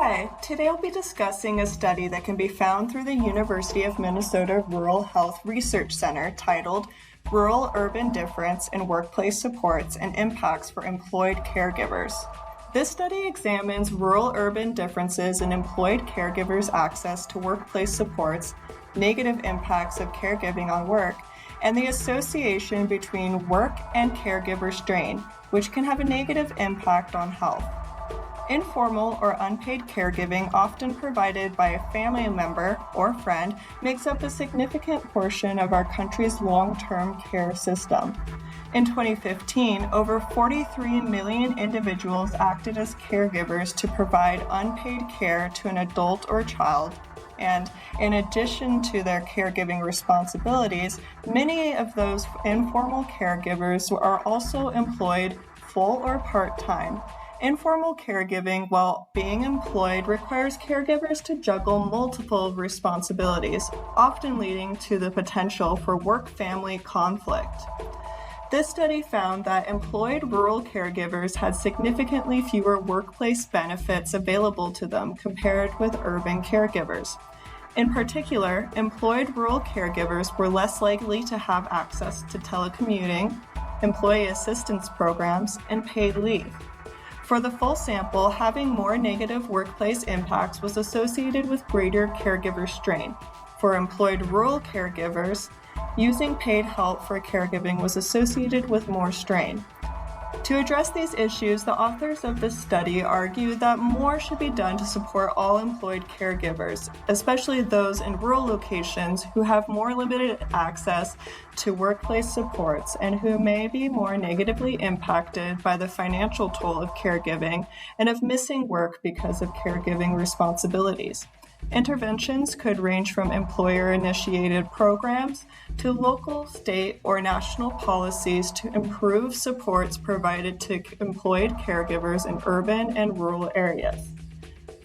Hi, today I'll be discussing a study that can be found through the University of Minnesota Rural Health Research Center titled Rural-Urban Difference in Workplace Supports and Impacts for Employed Caregivers. This study examines rural-urban differences in employed caregivers' access to workplace supports, negative impacts of caregiving on work, and the association between work and caregiver strain, which can have a negative impact on health. Informal or unpaid caregiving, often provided by a family member or friend, makes up a significant portion of our country's long-term care system. In 2015, over 43 million individuals acted as caregivers to provide unpaid care to an adult or child. And in addition to their caregiving responsibilities, many of those informal caregivers are also employed full or part-time. Informal caregiving, while being employed, requires caregivers to juggle multiple responsibilities, often leading to the potential for work-family conflict. This study found that employed rural caregivers had significantly fewer workplace benefits available to them compared with urban caregivers. In particular, employed rural caregivers were less likely to have access to telecommuting, employee assistance programs, and paid leave. For the full sample, having more negative workplace impacts was associated with greater caregiver strain. For employed rural caregivers, using paid help for caregiving was associated with more strain. To address these issues, the authors of this study argue that more should be done to support all employed caregivers, especially those in rural locations who have more limited access to workplace supports and who may be more negatively impacted by the financial toll of caregiving and of missing work because of caregiving responsibilities. Interventions could range from employer-initiated programs to local, state, or national policies to improve supports provided to employed caregivers in urban and rural areas.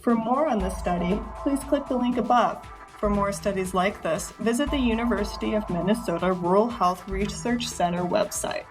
For more on this study, please click the link above. For more studies like this, visit the University of Minnesota Rural Health Research Center website.